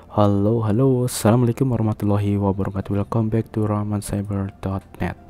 Halo, halo, assalamualaikum warahmatullahi wabarakatuh. Welcome back to rahmancyber.net.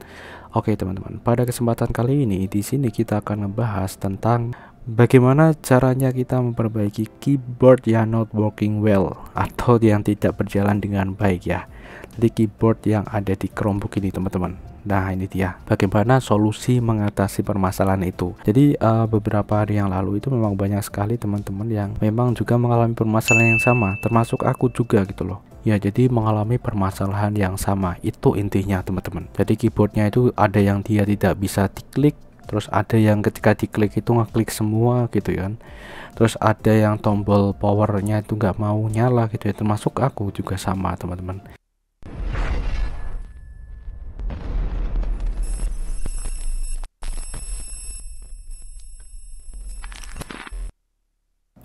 Oke, teman-teman, pada kesempatan kali ini di sini kita akan ngebahas tentang bagaimana caranya kita memperbaiki keyboard yang not working well atau yang tidak berjalan dengan baik ya. Jadi keyboard yang ada di Chromebook ini, teman-teman. Nah, ini dia bagaimana solusi mengatasi permasalahan itu. Jadi beberapa hari yang lalu itu memang banyak sekali teman-teman yang memang juga mengalami permasalahan yang sama, termasuk aku juga gitu loh. Ya, jadi mengalami permasalahan yang sama. Itu intinya, teman-teman. Jadi keyboardnya itu ada yang dia tidak bisa diklik, terus ada yang ketika diklik itu ngeklik semua gitu kan. Terus ada yang tombol powernya itu nggak mau nyala gitu ya, termasuk aku juga sama, teman-teman.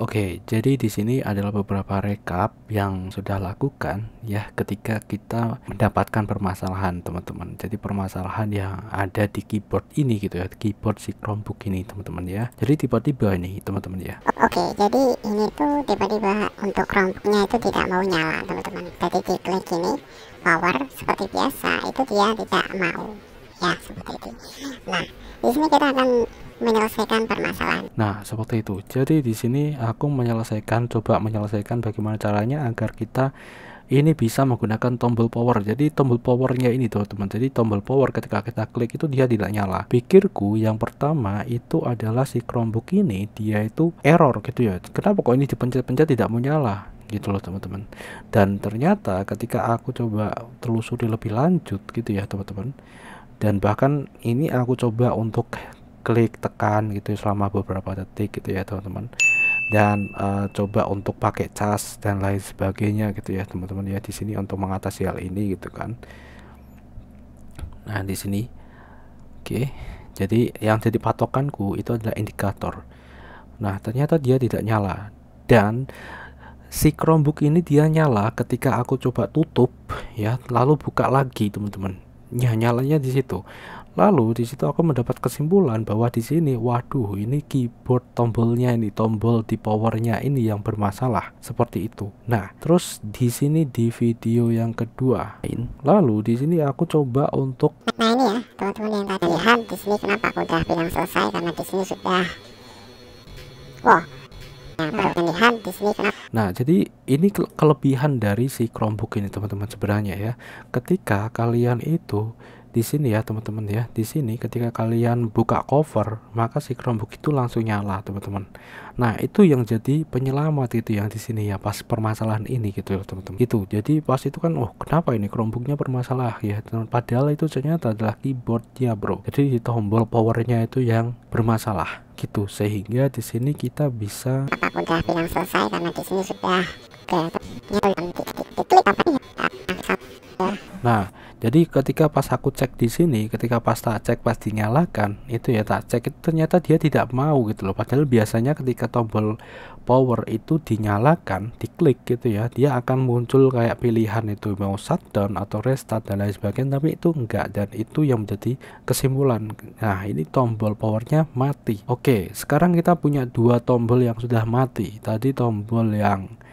Oke, jadi di sini adalah beberapa rekap yang sudah lakukan ya ketika kita mendapatkan permasalahan, teman-teman. Jadi permasalahan yang ada di keyboard ini gitu ya, keyboard si Chromebook ini, teman-teman ya. Jadi tiba-tiba ini, teman-teman ya. Oke, jadi ini tuh tiba-tiba untuk Chromebooknya itu tidak mau nyala, teman-teman. Jadi diklik ini power seperti biasa, itu dia tidak mau. Ya, seperti itu. Nah, di sini kita akan menyelesaikan permasalahan. Nah, seperti itu. Jadi di sini aku coba menyelesaikan bagaimana caranya agar kita ini bisa menggunakan tombol power. Jadi tombol powernya ini teman-teman. Jadi tombol power ketika kita klik itu dia tidak nyala. Pikirku yang pertama itu adalah si Chromebook ini dia itu error gitu ya. Kenapa kok ini dipencet-pencet tidak mau nyala? Gitu loh, teman-teman. Dan ternyata ketika aku coba telusuri lebih lanjut gitu ya, teman-teman. Dan bahkan ini aku coba untuk klik tekan gitu selama beberapa detik gitu ya, teman-teman. Dan coba untuk pakai cas dan lain sebagainya gitu ya, teman-teman ya, di sini untuk mengatasi hal ini gitu kan. Nah, di sini oke. Jadi yang jadi patokanku itu adalah indikator. Nah, ternyata dia tidak nyala. Dan si Chromebook ini dia nyala ketika aku coba tutup ya, lalu buka lagi, teman-teman. Ya, nyalanya di situ. Lalu di situ aku mendapat kesimpulan bahwa di sini, waduh, ini keyboard tombolnya ini, tombol di powernya ini yang bermasalah seperti itu. Nah, terus di sini di video yang kedua, lalu di sini aku coba untuk Nah, ini ya, teman-teman yang tadi lihat di sini kenapa aku udah bilang selesai karena di sini sudah. Wow. Yang baru lihat di sini kenapa. Nah, jadi ini kelebihan dari si Chromebook ini, teman-teman, sebenarnya ya. Ketika kalian itu di sini ya, teman-teman ya, di sini ketika kalian buka cover, maka si Chromebook itu langsung nyala, teman-teman. Nah, itu yang jadi penyelamat itu yang di sini ya, pas permasalahan ini gitu ya, teman-teman. Itu. Jadi pas itu kan, oh, kenapa ini Chromebooknya bermasalah ya? Padahal itu ternyata adalah keyboardnya, bro. Jadi tombol powernya itu yang bermasalah gitu, sehingga di sini kita bisa Aku udah bilang selesai karena di sini sudah diklik apa ya? Nah, jadi ketika pas aku cek di sini, ketika pas tak cek pas dinyalakan, itu ya tak cek itu ternyata dia tidak mau gitu loh. Padahal biasanya ketika tombol power itu dinyalakan, diklik gitu ya, dia akan muncul kayak pilihan itu mau shutdown atau restart dan lain sebagainya, tapi itu enggak, dan itu yang menjadi kesimpulan. Nah, ini tombol powernya mati. Oke, sekarang kita punya dua tombol yang sudah mati. Tadi tombol yang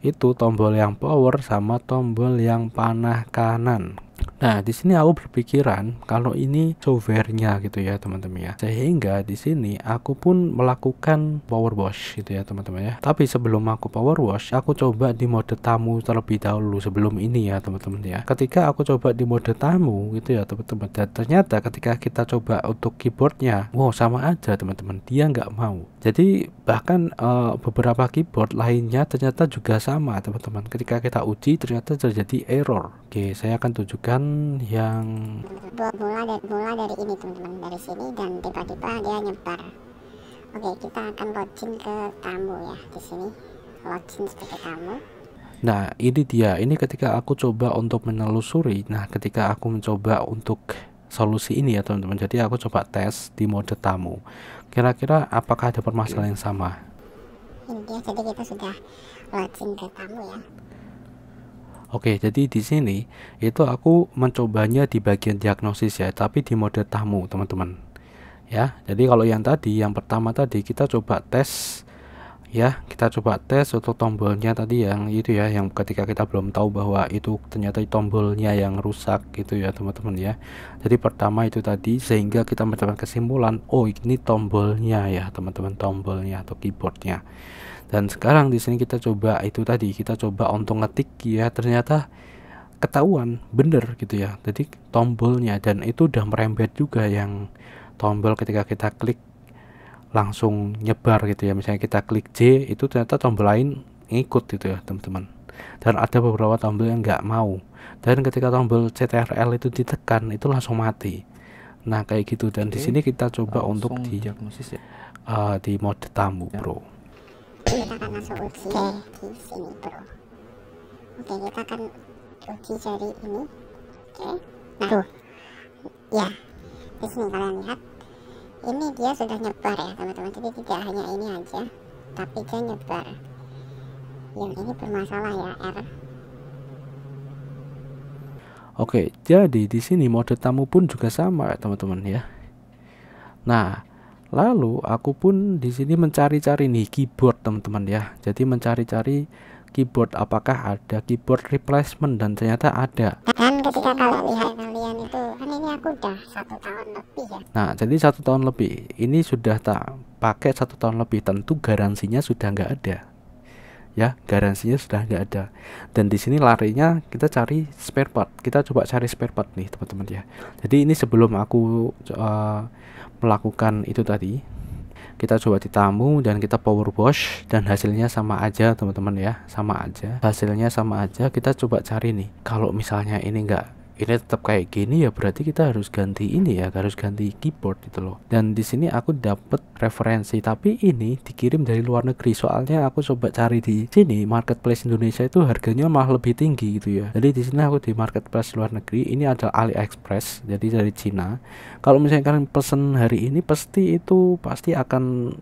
itu tombol yang power sama tombol yang panah kanan. Nah, di sini aku berpikiran kalau ini softwarenya gitu ya, teman-teman ya. Sehingga di sini aku pun melakukan power wash gitu ya, teman-teman ya. Tapi sebelum aku power wash, aku coba di mode tamu terlebih dahulu sebelum ini ya, teman-teman ya. Ketika aku coba di mode tamu gitu ya, teman-teman. Dan ternyata ketika kita coba untuk keyboardnya, wow, sama aja, teman-teman. Dia nggak mau. Jadi bahkan beberapa keyboard lainnya ternyata juga sama, teman-teman. Ketika kita uji ternyata terjadi error. Oke, saya akan tunjukkan yang bola dari ini, teman-teman, dari sini, dan tiba-tiba dia nyebar. Oke, kita akan login ke tamu ya, di sini login sebagai tamu. Nah, ini dia. Ini ketika aku coba untuk menelusuri. Nah, ketika aku mencoba untuk solusi ini ya, teman-teman. Jadi aku coba tes di mode tamu. Kira-kira apakah ada permasalahan yang sama? Ini dia, jadi kita sudah login ke tamu ya. Oke, jadi di sini itu aku mencobanya di bagian diagnosis ya, tapi di mode tamu, teman-teman. Ya, jadi kalau yang tadi, yang pertama tadi kita coba tes ya. Kita coba tes untuk tombolnya tadi yang itu ya, yang ketika kita belum tahu bahwa itu ternyata tombolnya yang rusak gitu ya teman-teman ya. Jadi pertama itu tadi, sehingga kita mendapat kesimpulan, oh ini tombolnya ya teman-teman, tombolnya atau keyboardnya. Dan sekarang di sini kita coba itu tadi, kita coba untuk ngetik ya, ternyata ketahuan bener gitu ya. Jadi tombolnya, dan itu udah merembet juga yang tombol ketika kita klik langsung nyebar gitu ya. Misalnya kita klik J, itu ternyata tombol lain ngikut gitu ya teman-teman. Dan ada beberapa tombol yang nggak mau, dan ketika tombol CTRL itu ditekan itu langsung mati. Nah kayak gitu. Dan di sini kita coba untuk di diagnosis ya. di mode tamu bro. Kita akan langsung uji di sini bro. Oke, kita akan uji jari ini. Oke, nah tuh ya, di sini kalian lihat ini dia sudah nyebar ya teman-teman. Jadi tidak hanya ini aja, tapi dia nyebar. Yang ini bermasalah ya, error. Oke, jadi di sini mode tamu pun juga sama ya teman-teman ya. Nah, lalu aku pun di sini mencari-cari nih keyboard teman-teman ya. Jadi mencari-cari keyboard, apakah ada keyboard replacement, dan ternyata ada. Dan ketika kalian lihat kalian itu kan ini aku udah 1 tahun lebih ya. Nah, jadi 1 tahun lebih ini sudah tak pakai 1 tahun lebih, tentu garansinya sudah nggak ada ya, garansinya sudah nggak ada. Dan di sini larinya kita cari spare part, kita coba cari spare part nih teman-teman ya. Jadi ini sebelum aku melakukan itu tadi, kita coba di tamu dan kita power wash, dan hasilnya sama aja teman-teman ya, sama aja, hasilnya sama aja. Kita coba cari nih, kalau misalnya ini tetap kayak gini ya, berarti kita harus ganti ini ya, harus ganti keyboard gitu loh. Dan di sini aku dapat referensi, tapi ini dikirim dari luar negeri. Soalnya aku coba cari di sini marketplace Indonesia itu harganya malah lebih tinggi gitu ya. Jadi di sini aku di marketplace luar negeri, ini adalah AliExpress, jadi dari Cina. Kalau misalnya kalian pesen hari ini pasti akan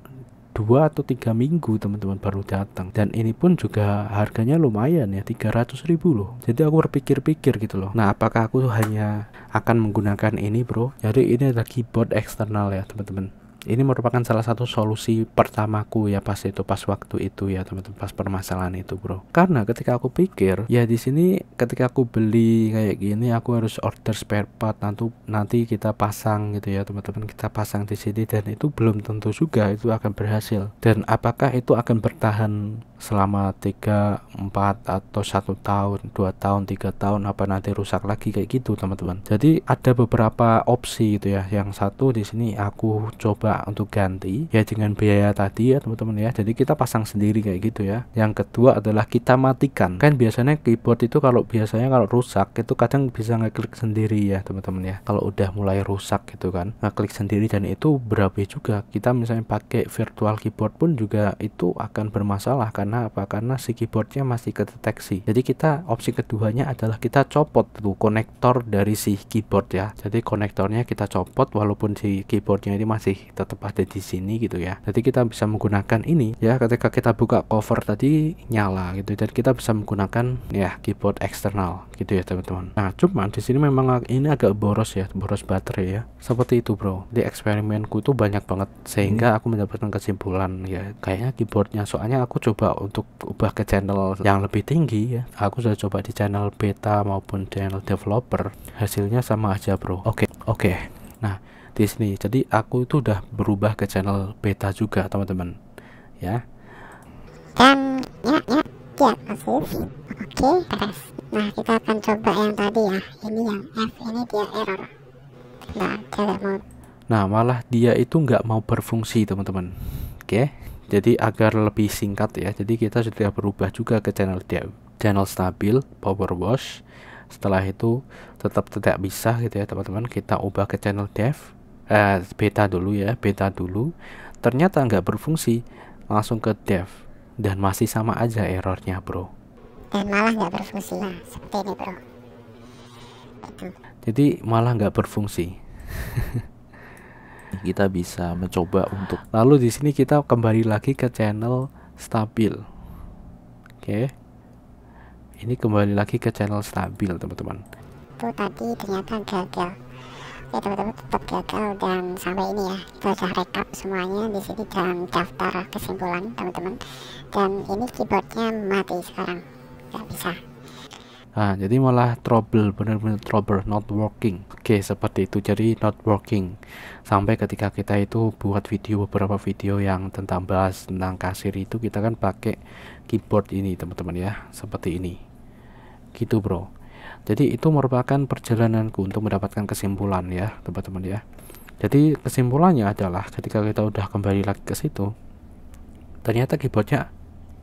2 atau 3 minggu teman-teman baru datang. Dan ini pun juga harganya lumayan ya, 300.000 loh. Jadi aku berpikir-pikir gitu loh, nah apakah aku hanya akan menggunakan ini bro. Jadi ini adalah keyboard eksternal ya teman-teman. Ini merupakan salah satu solusi pertamaku ya pas waktu itu ya teman-teman, pas permasalahan itu bro. Karena ketika aku pikir ya, di sini ketika aku beli kayak gini aku harus order spare part, nanti kita pasang gitu ya teman-teman, kita pasang di sini, dan itu belum tentu juga itu akan berhasil. Dan apakah itu akan bertahan selama 3, 4 atau 1 tahun, 2 tahun, 3 tahun, apa nanti rusak lagi kayak gitu teman-teman. Jadi ada beberapa opsi gitu ya. Yang satu di sini aku coba untuk ganti ya dengan biaya tadi ya teman-teman ya. Jadi kita pasang sendiri kayak gitu ya. Yang kedua adalah kita matikan. Kan biasanya keyboard itu kalau rusak itu kadang bisa ngeklik sendiri ya teman-teman ya. Kalau udah mulai rusak gitu kan, ngeklik sendiri, dan itu berabe juga. Kita misalnya pakai virtual keyboard pun juga itu akan bermasalah. Karena apa? Karena si keyboardnya masih kedeteksi. Jadi kita opsi keduanya adalah kita copot tuh konektor dari si keyboard ya. Jadi konektornya kita copot walaupun si keyboardnya ini masih tetap ada di sini gitu ya. Jadi kita bisa menggunakan ini ya, ketika kita buka cover tadi nyala gitu, dan kita bisa menggunakan ya keyboard eksternal gitu ya teman-teman. Nah cuman di sini memang ini agak boros ya, boros baterai ya, seperti itu bro. Di eksperimenku tuh banyak banget, sehingga aku mendapatkan kesimpulan ya kayaknya keyboardnya. Soalnya aku coba untuk ubah ke channel yang lebih tinggi ya, aku sudah coba di channel beta maupun channel developer, hasilnya sama aja bro. Oke. Nah di sini jadi aku itu udah berubah ke channel beta juga teman-teman ya. Dan diagnosis. Oke, beres. Nah kita akan coba yang tadi ya, ini yang F ini dia error. Nah dia nggak mau. Nah malah dia itu nggak mau berfungsi teman-teman. Oke, jadi agar lebih singkat ya, jadi kita sudah berubah juga ke channel stabil, power wash. Setelah itu tetap tidak bisa gitu ya teman-teman, kita ubah ke channel beta dulu. Ternyata nggak berfungsi, langsung ke dev, dan masih sama aja errornya bro. Dan malah nggak berfungsi. Nah seperti ini bro. Jadi malah nggak berfungsi. Kita bisa mencoba untuk lalu di sini kita kembali lagi ke channel stabil. Oke, ini kembali lagi ke channel stabil teman-teman. Itu tadi ternyata gagal. ya teman-teman tetap gagal. Dan sampai ini ya, kita sudah rekap semuanya di sini dalam daftar kesimpulan teman-teman. Dan ini keyboardnya mati sekarang, nggak bisa. Nah, jadi malah trouble, bener-bener trouble, not working. Oke, seperti itu. Jadi not working. Sampai ketika kita itu buat video, beberapa video yang tentang bahas tentang kasir itu, kita kan pakai keyboard ini teman-teman ya, seperti ini. Gitu bro. Jadi itu merupakan perjalananku untuk mendapatkan kesimpulan ya teman-teman ya. Jadi kesimpulannya adalah ketika kita udah kembali lagi ke situ, ternyata keyboardnya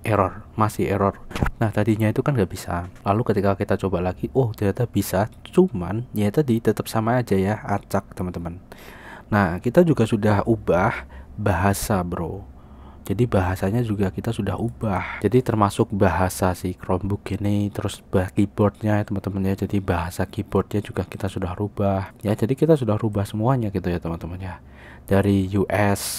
error, masih error. Nah tadinya itu kan nggak bisa, lalu ketika kita coba lagi, oh ternyata bisa, cuman ya tadi tetap sama aja ya, acak teman-teman. Nah kita juga sudah ubah bahasa bro, jadi bahasanya juga kita sudah ubah, jadi termasuk bahasa si Chromebook ini, terus keyboardnya teman-teman ya, jadi bahasa keyboardnya juga kita sudah rubah ya, jadi kita sudah rubah semuanya gitu ya teman-teman ya, dari US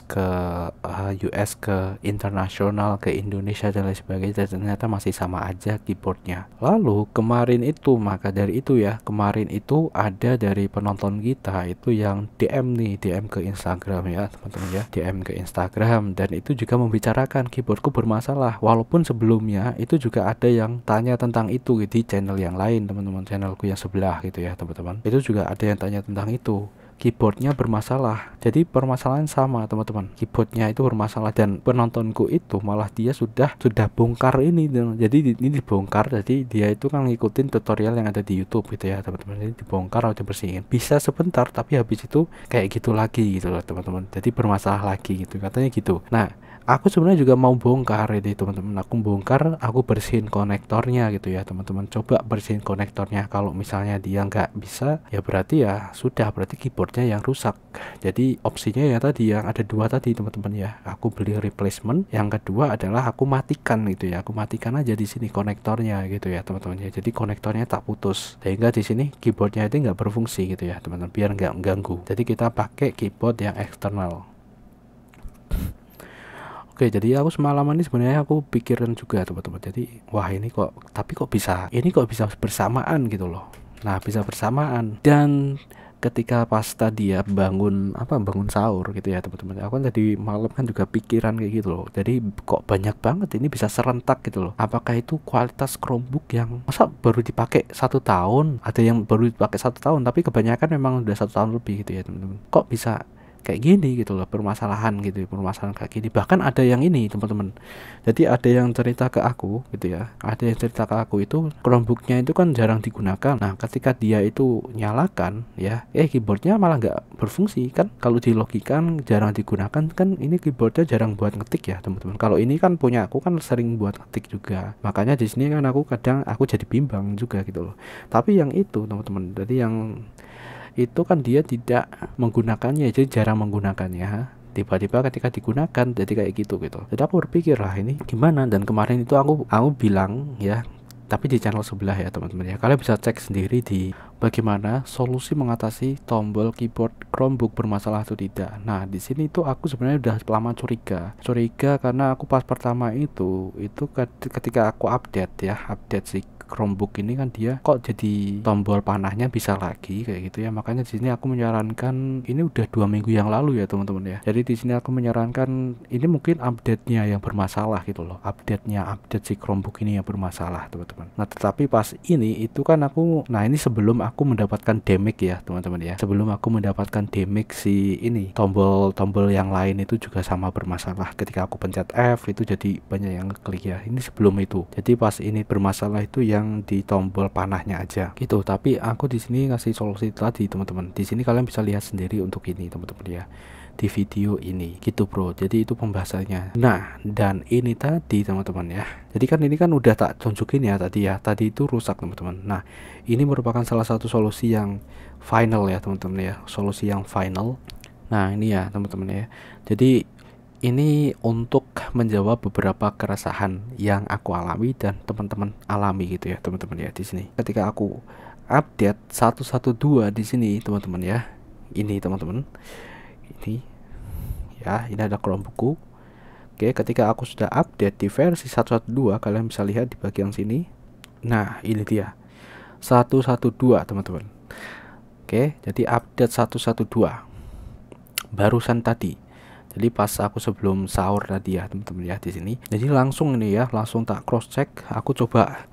ke internasional ke Indonesia dan lain sebagainya, ternyata masih sama aja keyboardnya. Lalu kemarin itu, maka dari itu ya, kemarin itu ada dari penonton kita itu yang DM nih, DM ke Instagram ya teman-teman ya, DM ke Instagram, dan itu juga membicarakan keyboardku bermasalah. Walaupun sebelumnya itu juga ada yang tanya tentang itu di channel yang lain teman-teman, channelku yang sebelah gitu ya teman-teman, itu juga ada yang tanya tentang itu, keyboardnya bermasalah. Jadi permasalahan sama teman-teman, keyboardnya itu bermasalah, dan penontonku itu malah dia sudah bongkar ini. Jadi ini dibongkar, jadi dia itu kan ngikutin tutorial yang ada di YouTube gitu ya teman-teman. Jadi dibongkar atau dibersihin, bisa sebentar tapi habis itu kayak gitu lagi gitu loh teman-teman, jadi bermasalah lagi gitu katanya gitu. Nah aku sebenarnya juga mau bongkar ini teman-teman, aku bongkar, aku bersihin konektornya gitu ya teman-teman, coba bersihin konektornya. Kalau misalnya dia nggak bisa ya berarti ya sudah, berarti keyboardnya yang rusak. Jadi opsinya ya tadi yang ada dua tadi teman-teman ya, aku beli replacement, yang kedua adalah aku matikan gitu ya, aku matikan aja di sini konektornya gitu ya teman-teman ya, jadi konektornya tak putus sehingga di sini keyboardnya itu nggak berfungsi gitu ya teman-teman, biar nggak mengganggu. Jadi kita pakai keyboard yang eksternal. Oke, jadi aku semalaman ini sebenarnya aku pikiran juga teman-teman. Jadi wah ini kok, tapi kok bisa, ini kok bisa bersamaan gitu loh. Nah bisa bersamaan, dan ketika pas tadi ya bangun sahur gitu ya teman-teman, aku kan tadi malam kan juga pikiran kayak gitu loh. Jadi kok banyak banget ini bisa serentak gitu loh. Apakah itu kualitas Chromebook yang masa baru dipakai 1 tahun, ada yang baru dipakai 1 tahun tapi kebanyakan memang udah 1 tahun lebih gitu ya teman-teman, kok bisa kayak gini gitu loh, permasalahan gitu, permasalahan kayak gini. Bahkan ada yang ini teman-teman, jadi ada yang cerita ke aku gitu ya, ada yang cerita ke aku itu Chromebooknya itu kan jarang digunakan. Nah ketika dia itu nyalakan ya, keyboardnya malah nggak berfungsi kan. Kalau dilogikan jarang digunakan kan, ini keyboardnya jarang buat ngetik ya teman-teman. Kalau ini kan punya aku kan sering buat ngetik juga, makanya di sini kan aku kadang jadi bimbang juga gitu loh. Tapi yang itu teman-teman, jadi yang itu kan dia tidak menggunakannya, jadi jarang menggunakannya, tiba-tiba ketika digunakan jadi kayak gitu. Jadi aku berpikir lah ini gimana, dan kemarin itu aku bilang ya, tapi di channel sebelah ya teman-teman ya, kalian bisa cek sendiri di bagaimana solusi mengatasi tombol keyboard Chromebook bermasalah atau tidak. Nah di sini tuh aku sebenarnya udah lama curiga karena aku pas pertama itu ketika aku update si Chromebook ini kan dia kok jadi tombol panahnya bisa lagi kayak gitu ya. Makanya di sini aku menyarankan, ini udah 2 minggu yang lalu ya teman-teman ya. Jadi di sini aku menyarankan ini mungkin update-nya yang bermasalah gitu loh. Update si Chromebook ini yang bermasalah teman-teman. Nah tetapi pas ini itu kan ini sebelum aku mendapatkan damage ya teman-teman ya. Sebelum aku mendapatkan damage si ini, tombol yang lain itu juga sama bermasalah. Ketika aku pencet F itu jadi banyak yang klik ya. Ini sebelum itu. Jadi pas ini bermasalah itu yang di tombol panahnya aja gitu. Tapi aku di sini ngasih solusi tadi teman-teman. Di sini kalian bisa lihat sendiri untuk ini teman-teman ya, di video ini gitu bro. Jadi itu pembahasannya. Nah dan ini tadi teman-teman ya, jadi kan ini kan udah tak tunjukin ya tadi itu rusak teman-teman. Nah ini merupakan salah satu solusi yang final ya teman-teman ya, solusi yang final. Nah ini ya teman-teman ya, jadi ini untuk menjawab beberapa keresahan yang aku alami dan teman-teman alami gitu ya teman-teman ya. Di sini ketika aku update 112 di sini teman-teman ya, ini teman-teman, ini ya, ini ada Chromebookku. Oke, ketika aku sudah update di versi 112, kalian bisa lihat di bagian sini. Nah ini dia 112 teman-teman. Oke, jadi update 112 barusan tadi. Jadi pas aku sebelum sahur tadi ya teman-teman ya di sini. Jadi langsung ini ya, langsung tak cross check. Aku coba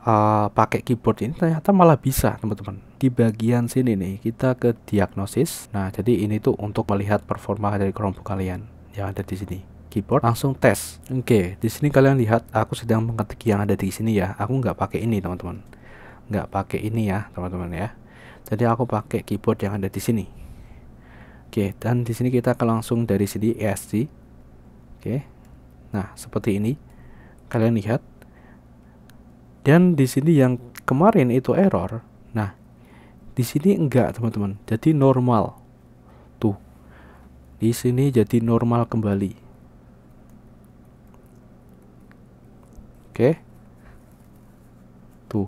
pakai keyboard ini, ternyata malah bisa teman-teman. Di bagian sini nih kita ke diagnosis. Nah, jadi ini tuh untuk melihat performa dari Chromebook kalian yang ada di sini. Keyboard langsung tes. Oke, di sini kalian lihat aku sedang mengetik yang ada di sini ya. Aku nggak pakai ini teman-teman. Nggak pakai ini ya teman-teman ya. Jadi aku pakai keyboard yang ada di sini. Oke, dan di sini kita akan langsung dari sini ESC. Oke. Nah, seperti ini. Kalian lihat. Dan di sini yang kemarin itu error. Nah, di sini enggak, teman-teman. Jadi normal. Tuh. Di sini jadi normal kembali. Oke. Tuh.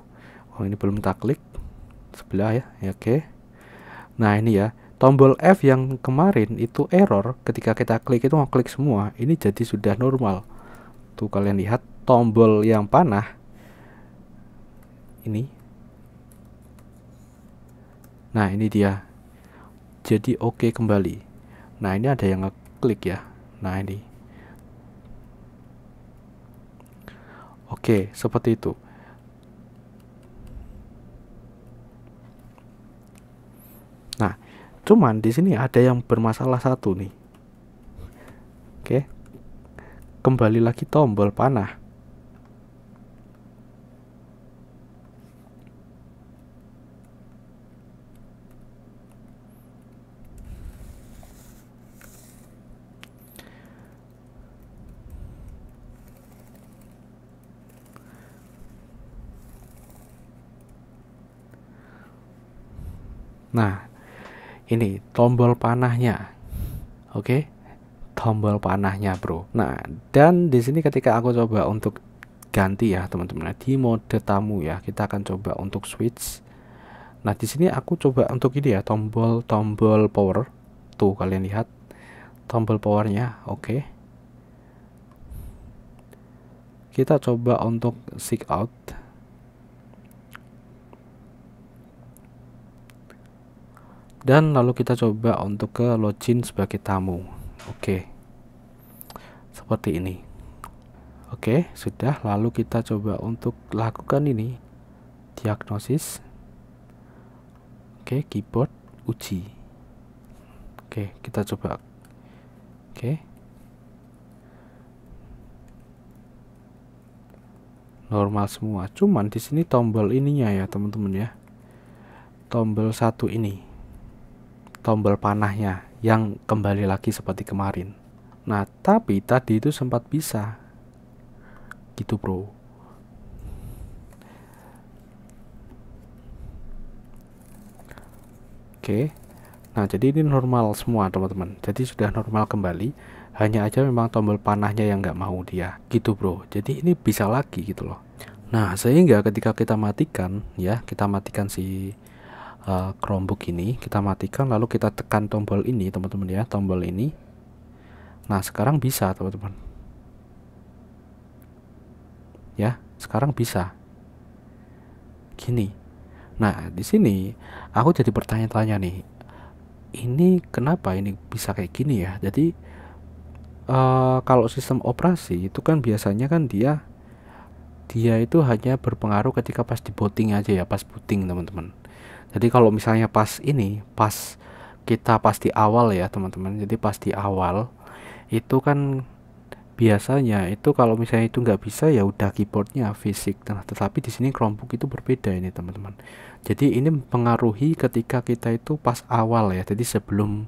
Oh, ini belum tak klik. Sebelah ya. Oke. Nah, ini ya. Tombol F yang kemarin itu error ketika kita klik itu ngeklik semua, ini jadi sudah normal. Tuh kalian lihat tombol yang panah ini. Nah, ini dia. Jadi oke kembali. Nah, ini ada yang ngeklik ya. Nah, ini. Oke, seperti itu. Nah, cuman di sini ada yang bermasalah satu nih. Oke. Kembali lagi tombol panah. Nah, ini tombol panahnya. Oke. Tombol panahnya, Bro. Nah, dan di sini ketika aku coba untuk ganti ya, teman-teman, di mode tamu ya, kita akan coba untuk switch. Nah, di sini aku coba untuk ini ya, tombol power. Tuh, kalian lihat tombol powernya. Oke. Kita coba untuk seek out. Dan lalu kita coba untuk ke login sebagai tamu. Oke. Seperti ini. Oke, sudah. Lalu kita coba untuk lakukan ini. Diagnosis. Oke, keyboard uji. Oke, kita coba. Oke. Normal semua. Cuman di sini tombol ininya ya, teman-teman ya. Tombol satu ini. Tombol panahnya yang kembali lagi seperti kemarin. Nah, tapi tadi itu sempat bisa gitu, Bro. Oke. Nah, jadi ini normal semua, teman-teman. Jadi sudah normal kembali. Hanya aja memang tombol panahnya yang nggak mau dia gitu, Bro. Jadi ini bisa lagi gitu loh. Nah, sehingga ketika kita matikan ya, kita matikan si Chromebook ini, kita matikan lalu kita tekan tombol ini, teman-teman ya, tombol ini. Nah, sekarang bisa, teman-teman. Ya, sekarang bisa. Gini. Nah, di sini aku jadi bertanya-tanya nih. Ini kenapa ini bisa kayak gini ya? Jadi kalau sistem operasi itu kan biasanya kan dia itu hanya berpengaruh ketika pas di booting aja ya, pas booting, teman-teman. Jadi kalau misalnya pas di awal ya, teman-teman. Jadi pas di awal itu kan biasanya itu kalau misalnya itu nggak bisa ya udah keyboardnya fisik. Nah, tetapi di sini Chromebook itu berbeda ini, teman-teman. Jadi ini mempengaruhi ketika kita itu pas awal ya. Jadi sebelum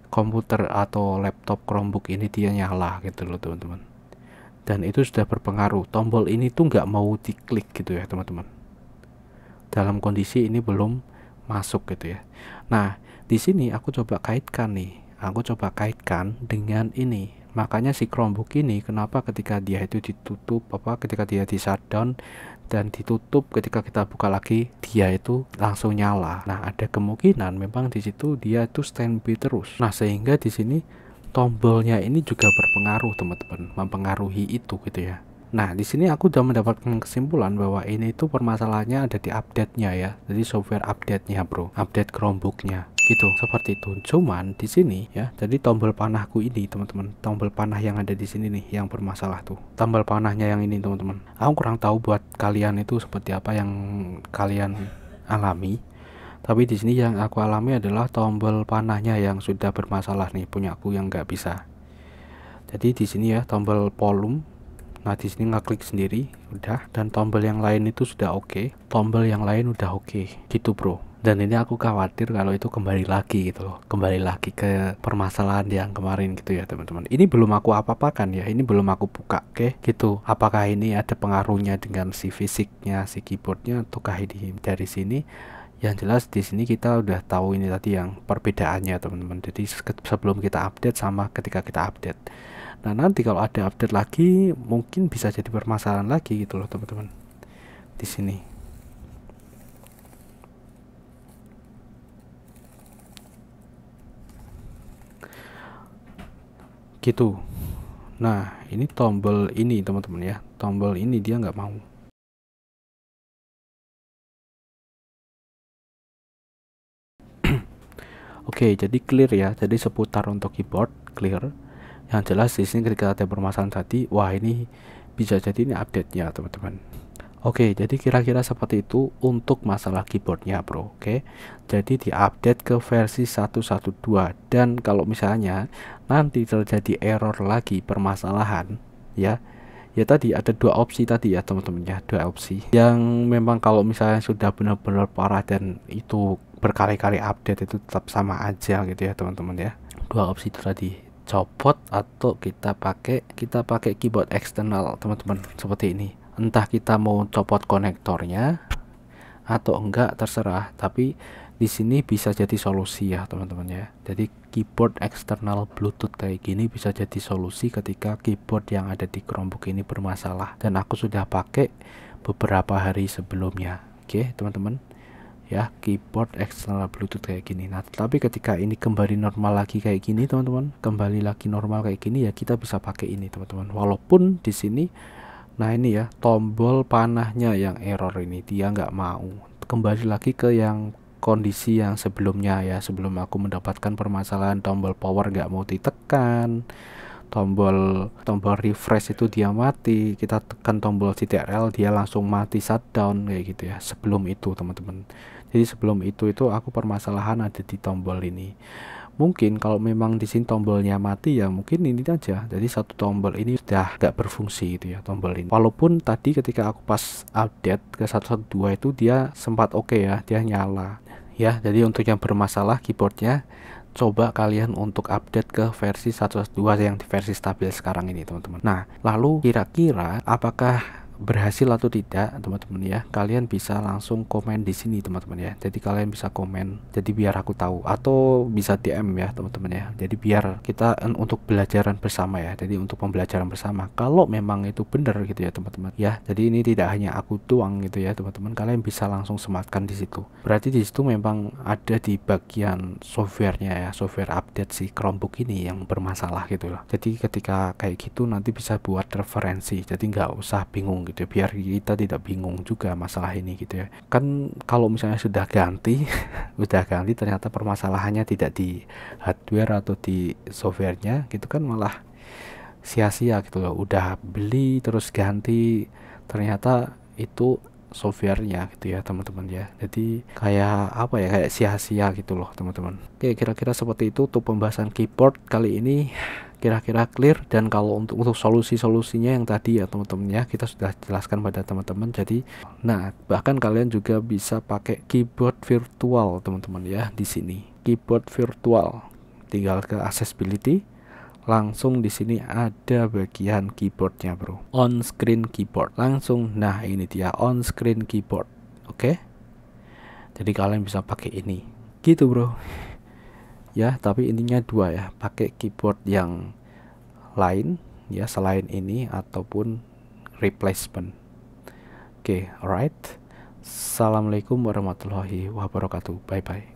komputer atau laptop Chromebook ini dia nyala gitu loh, teman-teman. Dan itu sudah berpengaruh. Tombol ini tuh nggak mau diklik gitu ya, teman-teman. Dalam kondisi ini belum masuk gitu ya. Nah, di sini aku coba kaitkan nih. Aku coba kaitkan dengan ini. Makanya si Chromebook ini kenapa ketika dia itu ditutup, ketika dia di shutdown dan ditutup, ketika kita buka lagi dia itu langsung nyala. Nah, ada kemungkinan memang di situ dia itu standby terus. Nah, sehingga di sini tombolnya ini juga berpengaruh, teman-teman, mempengaruhi itu gitu ya. Nah, di sini aku sudah mendapatkan kesimpulan bahwa ini itu permasalahannya ada di update-nya ya. Jadi software update-nya, Bro. Update Chromebook-nya. gitu, seperti itu. Cuman di sini ya, jadi tombol panahku ini teman-teman, tombol panah yang ada di sini nih yang bermasalah tuh, tombol panahnya yang ini teman-teman. Aku kurang tahu buat kalian itu seperti apa yang kalian alami, tapi di sini yang aku alami adalah tombol panahnya yang sudah bermasalah nih, punyaku yang nggak bisa. Jadi di sini ya tombol volume, nah di sini ngeklik sendiri udah, dan tombol yang lain itu sudah oke, tombol yang lain udah oke gitu bro. Dan ini aku khawatir kalau itu kembali lagi gitu loh, kembali lagi ke permasalahan yang kemarin gitu ya teman-teman. Ini belum aku apa-apakan ya, ini belum aku buka, oke gitu. Apakah ini ada pengaruhnya dengan si fisiknya si keyboardnya ataukah ini dari sini? Yang jelas di sini kita udah tahu ini tadi yang perbedaannya teman-teman. Jadi sebelum kita update sama ketika kita update. Nah nanti kalau ada update lagi mungkin bisa jadi permasalahan lagi gitu loh teman-teman di sini. Gitu. Nah ini tombol ini teman-teman ya, tombol ini dia nggak mau. Oke, jadi clear ya, jadi seputar untuk keyboard clear. Yang jelas di sini ketika ada permasalahan tadi, wah ini bisa jadi ini update-nya teman-teman. Oke, jadi kira-kira seperti itu untuk masalah keyboardnya bro. Oke, jadi diupdate ke versi 1.12, dan kalau misalnya nanti terjadi error lagi permasalahan ya tadi ada dua opsi tadi ya teman-teman ya, dua opsi yang memang kalau misalnya sudah benar-benar parah dan itu berkali-kali update itu tetap sama aja gitu ya teman-teman ya. Dua opsi itu tadi, copot atau kita pakai keyboard eksternal teman-teman, seperti ini. Entah kita mau copot konektornya atau enggak terserah, tapi di sini bisa jadi solusi ya teman-teman ya. Jadi keyboard eksternal Bluetooth kayak gini bisa jadi solusi ketika keyboard yang ada di Chromebook ini bermasalah, dan aku sudah pakai beberapa hari sebelumnya. Oke teman-teman ya, keyboard eksternal Bluetooth kayak gini. Nah tapi ketika ini kembali normal lagi kayak gini teman-teman, kembali lagi normal kayak gini ya, kita bisa pakai ini teman-teman. Walaupun di sini, nah ini ya tombol panahnya yang error ini, dia nggak mau kembali lagi ke yang kondisi yang sebelumnya ya, sebelum aku mendapatkan permasalahan tombol power nggak mau ditekan, tombol refresh itu dia mati, kita tekan tombol CTRL dia langsung mati shutdown kayak gitu ya. Sebelum itu teman-teman, jadi sebelum itu aku permasalahan ada di tombol ini. Mungkin kalau memang di sini tombolnya mati ya mungkin ini aja, jadi satu tombol ini sudah nggak berfungsi gitu ya tombol ini. Walaupun tadi ketika aku pas update ke 1.12 itu dia sempat oke ya, dia nyala ya. Jadi untuk yang bermasalah keyboardnya, coba kalian untuk update ke versi 1.12 yang di versi stabil sekarang ini teman-teman. Nah lalu kira-kira apakah berhasil atau tidak teman-teman ya, kalian bisa langsung komen di sini teman-teman ya. Jadi kalian bisa komen, jadi biar aku tahu, atau bisa DM ya teman-teman ya. Jadi biar kita untuk belajaran bersama ya, jadi untuk pembelajaran bersama kalau memang itu benar gitu ya teman-teman ya. Jadi ini tidak hanya aku tuang gitu ya teman-teman, kalian bisa langsung sematkan di situ. Berarti di situ memang ada di bagian softwarenya ya, software update si Chromebook ini yang bermasalah gitu loh. Jadi ketika kayak gitu nanti bisa buat referensi, jadi nggak usah bingung gitu, biar kita tidak bingung juga masalah ini gitu ya. Kan kalau misalnya sudah ganti udah ganti ternyata permasalahannya tidak di hardware atau di softwarenya gitu, kan malah sia-sia gitu loh. Udah beli terus ganti ternyata itu softwarenya gitu ya teman-teman ya. Jadi kayak apa ya, kayak sia-sia gitu loh teman-teman. Oke, kira-kira seperti itu untuk pembahasan keyboard kali ini, kira-kira clear. Dan kalau untuk solusi-solusinya yang tadi ya teman-teman ya, kita sudah jelaskan pada teman-teman. Jadi nah bahkan kalian juga bisa pakai keyboard virtual teman-teman ya. Di sini keyboard virtual, tinggal ke accessibility, langsung di sini ada bagian keyboardnya bro, on screen keyboard langsung. Nah ini dia on screen keyboard. Oke, jadi kalian bisa pakai ini gitu bro ya. Tapi intinya dua ya, pakai keyboard yang lain ya selain ini ataupun replacement. Oke, alright. Assalamualaikum warahmatullahi wabarakatuh. Bye bye.